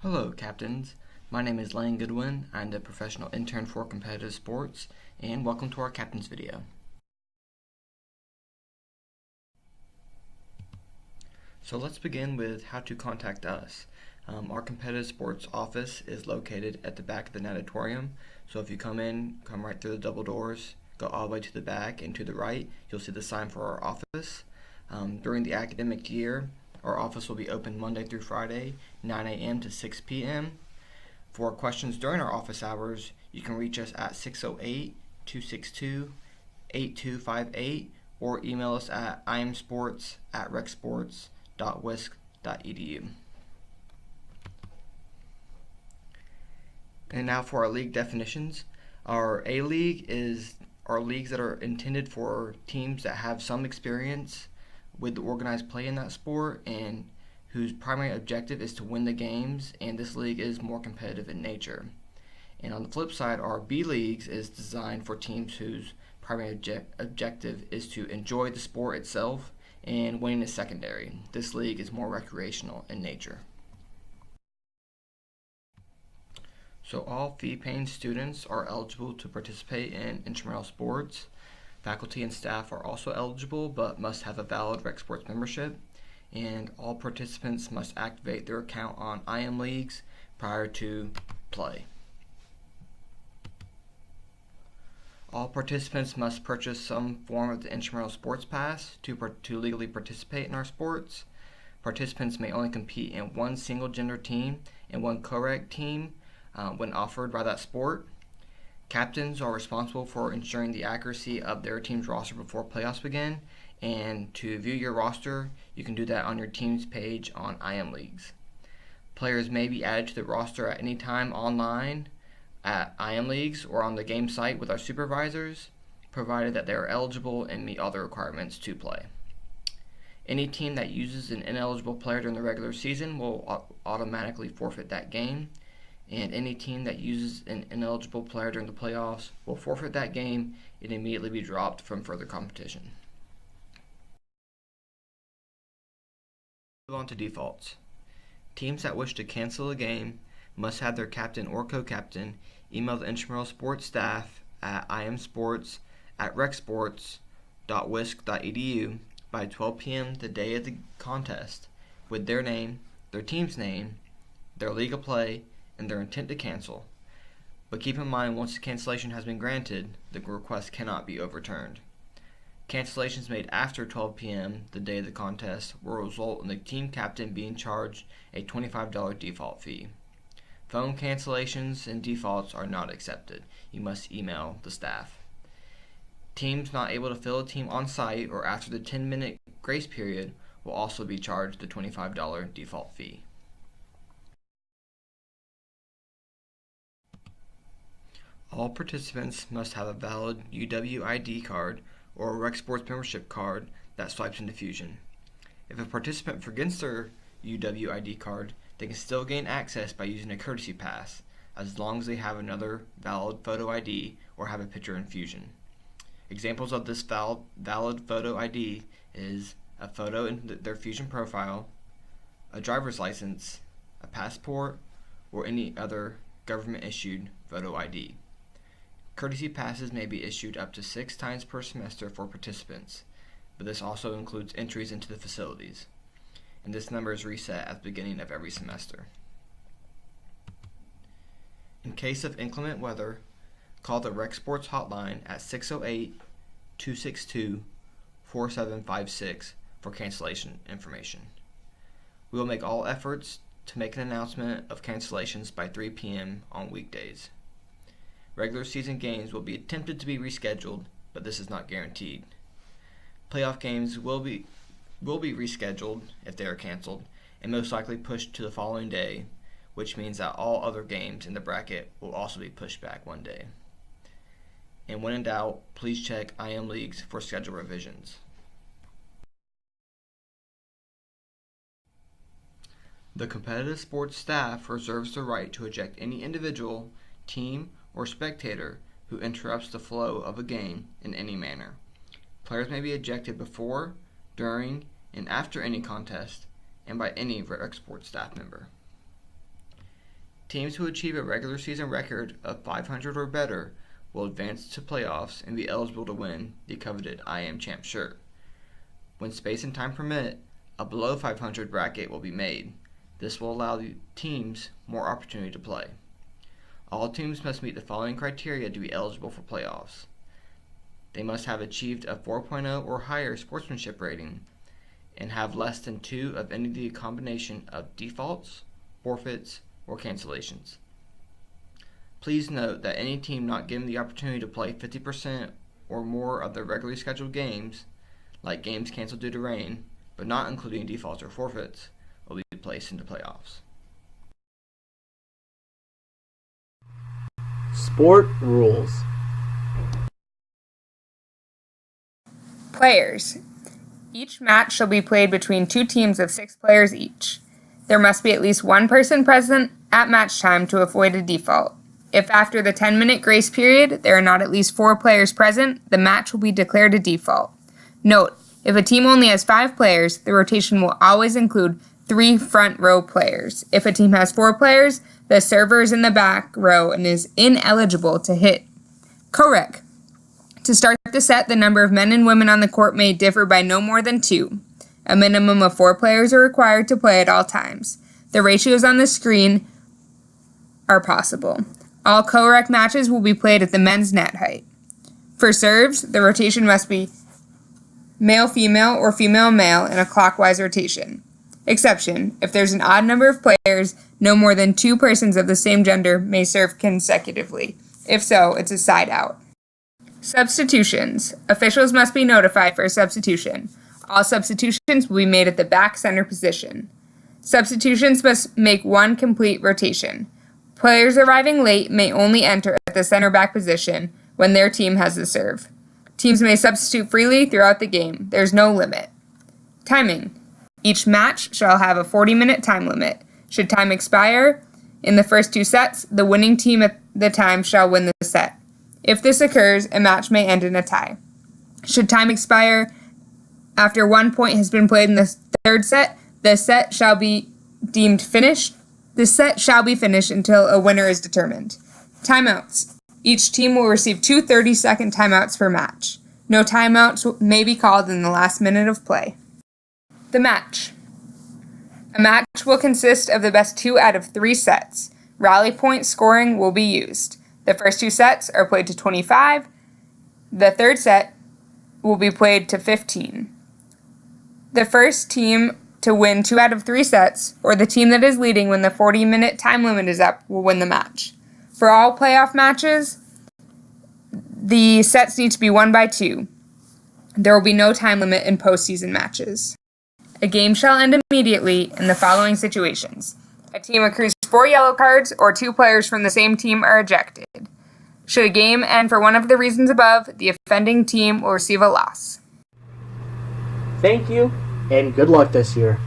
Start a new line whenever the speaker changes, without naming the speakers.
Hello, captains. My name is Lane Goodwin. I'm the professional intern for competitive sports, and welcome to our captains video. So let's begin with how to contact us. Our competitive sports office is located at the back of the natatorium. So if you come right through the double doors, go all the way to the back and to the right, you'll see the sign for our office. During the academic year, our office will be open Monday through Friday, 9 a.m. to 6 p.m. For questions during our office hours, you can reach us at 608-262-8258 or email us at imsports@recsports.wisc.edu. And now for our league definitions. Our A-League are leagues that are intended for teams that have some experience with the organized play in that sport and whose primary objective is to win the games, and this league is more competitive in nature. And on the flip side, our B leagues is designed for teams whose primary objective is to enjoy the sport itself, and winning is secondary. This league is more recreational in nature. So all fee-paying students are eligible to participate in intramural sports. Faculty and staff are also eligible but must have a valid Rec Sports membership, and all participants must activate their account on IM Leagues prior to play. All participants must purchase some form of the intramural sports pass to legally participate in our sports. Participants may only compete in one single gender team and one co-rec team when offered by that sport. Captains are responsible for ensuring the accuracy of their team's roster before playoffs begin, and to view your roster, you can do that on your team's page on IM Leagues. Players may be added to the roster at any time online at IM Leagues or on the game site with our supervisors, provided that they are eligible and meet all the requirements to play. Any team that uses an ineligible player during the regular season will automatically forfeit that game, and any team that uses an ineligible player during the playoffs will forfeit that game and immediately be dropped from further competition. Move on to defaults. Teams that wish to cancel a game must have their captain or co-captain email the intramural sports staff at imsports@recsports.wisc.edu by 12 p.m. the day of the contest with their name, their team's name, their league of play, and their intent to cancel. But keep in mind, once the cancellation has been granted, the request cannot be overturned. Cancellations made after 12 p.m. the day of the contest will result in the team captain being charged a $25 default fee. Phone cancellations and defaults are not accepted. You must email the staff. Teams not able to fill a team on site or after the 10-minute grace period will also be charged the $25 default fee. All participants must have a valid UW ID card or a Rec Sports membership card that swipes into Fusion. If a participant forgets their UW ID card, they can still gain access by using a courtesy pass, as long as they have another valid photo ID or have a picture in Fusion. Examples of this valid photo ID is a photo in their Fusion profile, a driver's license, a passport, or any other government-issued photo ID. Courtesy passes may be issued up to 6 times per semester for participants, but this also includes entries into the facilities, and this number is reset at the beginning of every semester. In case of inclement weather, call the Rec Sports hotline at 608-262-4756 for cancellation information. We will make all efforts to make an announcement of cancellations by 3 p.m. on weekdays. Regular season games will be attempted to be rescheduled, but this is not guaranteed. Playoff games will be rescheduled if they are canceled, and most likely pushed to the following day, which means that all other games in the bracket will also be pushed back one day. And when in doubt, please check IM Leagues for schedule revisions. The competitive sports staff reserves the right to eject any individual, team, or spectator who interrupts the flow of a game in any manner. Players may be ejected before, during, and after any contest, and by any Rec Sports staff member. Teams who achieve a regular season record of 500 or better will advance to playoffs and be eligible to win the coveted I Am Champ shirt. When space and time permit, a below 500 bracket will be made. This will allow the teams more opportunity to play. All teams must meet the following criteria to be eligible for playoffs. They must have achieved a 4.0 or higher sportsmanship rating and have less than 2 of any of the combination of defaults, forfeits, or cancellations. Please note that any team not given the opportunity to play 50% or more of their regularly scheduled games, like games canceled due to rain, but not including defaults or forfeits, will be placed into playoffs.
Sport rules.
Players. Each match shall be played between 2 teams of 6 players each. There must be at least 1 person present at match time to avoid a default. If after the 10-minute grace period there are not at least 4 players present, the match will be declared a default. Note, if a team only has 5 players, the rotation will always include 3 front row players. If a team has 4 players, the server is in the back row and is ineligible to hit. Correct. To start the set, the number of men and women on the court may differ by no more than 2. A minimum of 4 players are required to play at all times. The ratios on the screen are possible. All co-rec matches will be played at the men's net height. For serves, the rotation must be male-female or female-male in a clockwise rotation. Exception: if there's an odd number of players, no more than 2 persons of the same gender may serve consecutively. If so, it's a side out. Substitutions. Officials must be notified for a substitution. All substitutions will be made at the back center position. Substitutions must make 1 complete rotation. Players arriving late may only enter at the center back position when their team has the serve. Teams may substitute freely throughout the game. There's no limit. Timing. Each match shall have a 40-minute time limit. Should time expire in the first 2 sets, the winning team at the time shall win the set. If this occurs, a match may end in a tie. Should time expire after 1 point has been played in the 3rd set, the set shall be deemed finished. The set shall be finished until a winner is determined. Timeouts. Each team will receive 2 30-second timeouts per match. No timeouts may be called in the last minute of play. The match. A match will consist of the best 2 out of 3 sets. Rally point scoring will be used. The first 2 sets are played to 25. The 3rd set will be played to 15. The first team to win 2 out of 3 sets, or the team that is leading when the 40-minute time limit is up, will win the match. For all playoff matches, the sets need to be won by 2. There will be no time limit in postseason matches. A game shall end immediately in the following situations. A team accrues 4 yellow cards, or 2 players from the same team are ejected. Should a game end for one of the reasons above, the offending team will receive a loss.
Thank you, and good luck this year.